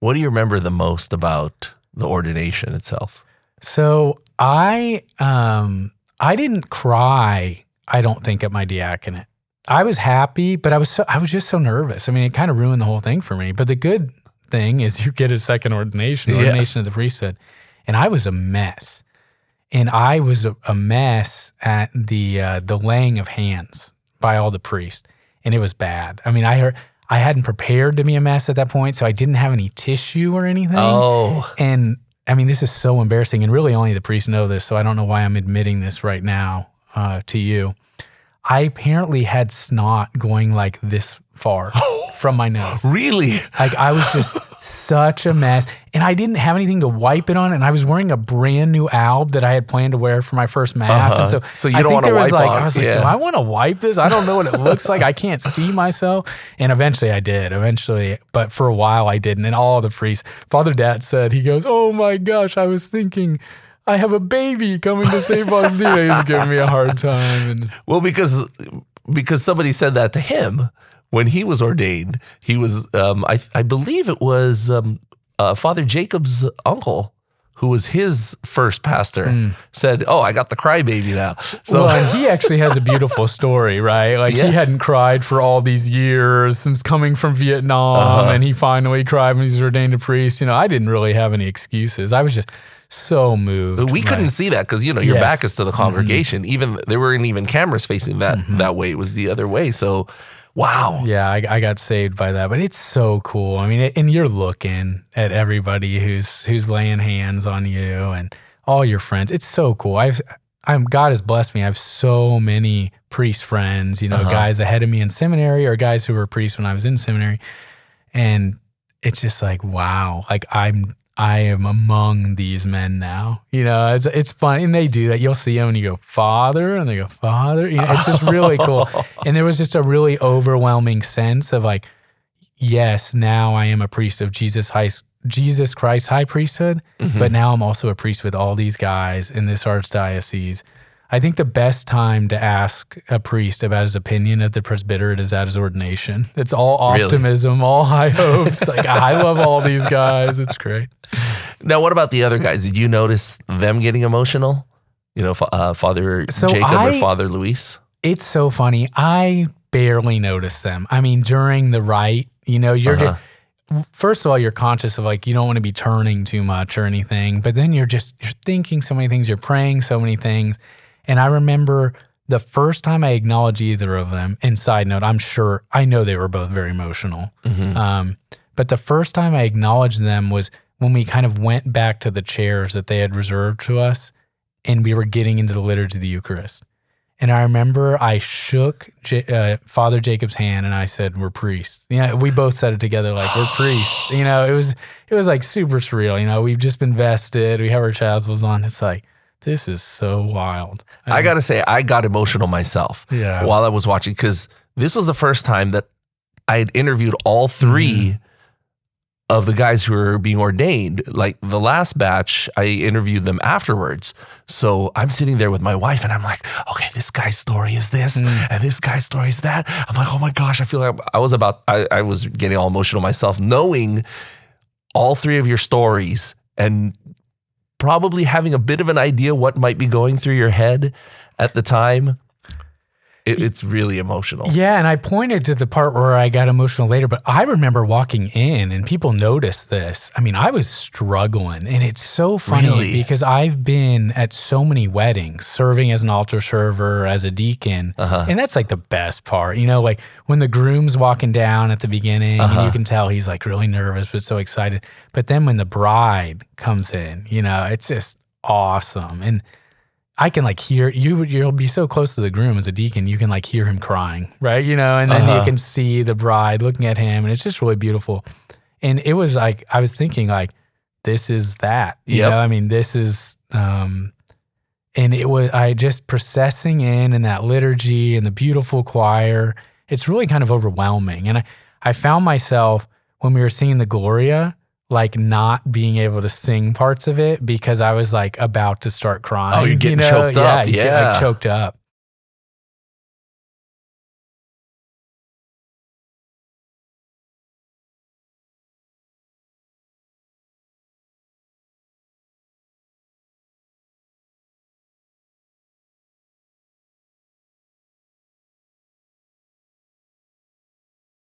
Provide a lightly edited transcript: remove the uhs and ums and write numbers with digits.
What do you remember the most about the ordination itself? So I didn't cry, I don't think, at my diaconate. I was happy, but I was just so nervous. I mean, it kind of ruined the whole thing for me. But the good thing is you get a second ordination of the priesthood. And I was a mess. And I was a mess at the laying of hands by all the priests. And it was bad. I mean, I hadn't prepared to be a mess at that point, so I didn't have any tissue or anything. Oh. And I mean, this is so embarrassing, and really only the priests know this, so I don't know why I'm admitting this right now to you. I apparently had snot going like this far from my nose. Really? Like, I was just such a mess, and I didn't have anything to wipe it on, and I was wearing a brand new alb that I had planned to wear for my first mass, and so you don't want to wipe on. I was like, do I want to wipe this? I don't know what it looks like. I can't see myself. And eventually I did, but for a while I didn't. And all the priests, Father Dat said, he goes, oh my gosh, I was thinking I have a baby coming to St. Faustina. He was giving me a hard time. And well, because somebody said that to him when he was ordained. He was, I believe it was Father Jacob's uncle, who was his first pastor, said, oh, I got the crybaby now. So, well, and he actually has a beautiful story, right? Like, he hadn't cried for all these years since coming from Vietnam, and he finally cried when he was ordained a priest. You know, I didn't really have any excuses. I was just so moved. We couldn't see that because, you know, your back is to the congregation. Even there weren't even cameras facing that way. It was the other way. So, wow. Yeah, I got saved by that, but it's so cool. I mean, and you're looking at everybody who's laying hands on you and all your friends. It's so cool. God has blessed me. I have so many priest friends, you know, guys ahead of me in seminary or guys who were priests when I was in seminary. And it's just like, wow, like I am among these men now. You know, it's fun. And they do that. You'll see them and you go, Father, and they go, Father. You know, it's just really cool. And there was just a really overwhelming sense of like, yes, now I am a priest of Jesus Christ's high priesthood, but now I'm also a priest with all these guys in this archdiocese. I think the best time to ask a priest about his opinion of the presbyterate is at his ordination. It's all optimism, all high hopes. Like, I love all these guys. It's great. Now, what about the other guys? Did you notice them getting emotional? You know, Father Jacob or Father Luis? It's so funny. I barely noticed them. I mean, during the rite, you know, first of all, you're conscious of like, you don't want to be turning too much or anything, but then you're thinking so many things, you're praying so many things. And I remember the first time I acknowledged either of them, and side note, I know they were both very emotional. But the first time I acknowledged them was when we kind of went back to the chairs that they had reserved to us, and we were getting into the liturgy of the Eucharist. And I remember I shook Father Jacob's hand and I said, we're priests. You know, we both said it together, like, we're priests. You know, it was like super surreal. You know, we've just been vested. We have our chasubles on. It's like, this is so wild. I got to say, I got emotional myself while I was watching, because this was the first time that I had interviewed all three of the guys who were being ordained. Like the last batch, I interviewed them afterwards. So I'm sitting there with my wife and I'm like, okay, this guy's story is this and this guy's story is that. I'm like, oh my gosh, I feel like I was getting all emotional myself, knowing all three of your stories and probably having a bit of an idea what might be going through your head at the time. It's really emotional. Yeah, and I pointed to the part where I got emotional later, but I remember walking in and people noticed this. I mean, I was struggling, and it's so funny because I've been at so many weddings, serving as an altar server, as a deacon, and that's like the best part. You know, like when the groom's walking down at the beginning, and you can tell he's like really nervous but so excited. But then when the bride comes in, you know, it's just awesome. And I can like hear you'll be so close to the groom as a deacon, you can like hear him crying, right? You know, and then you can see the bride looking at him, and it's just really beautiful. And it was like, I was thinking like, this is that, you know, I mean, this is, and it was, I just processing in that liturgy and the beautiful choir, it's really kind of overwhelming. And I found myself when we were singing the Gloria, like not being able to sing parts of it because I was like about to start crying. Oh, you're getting choked up. You get like choked up.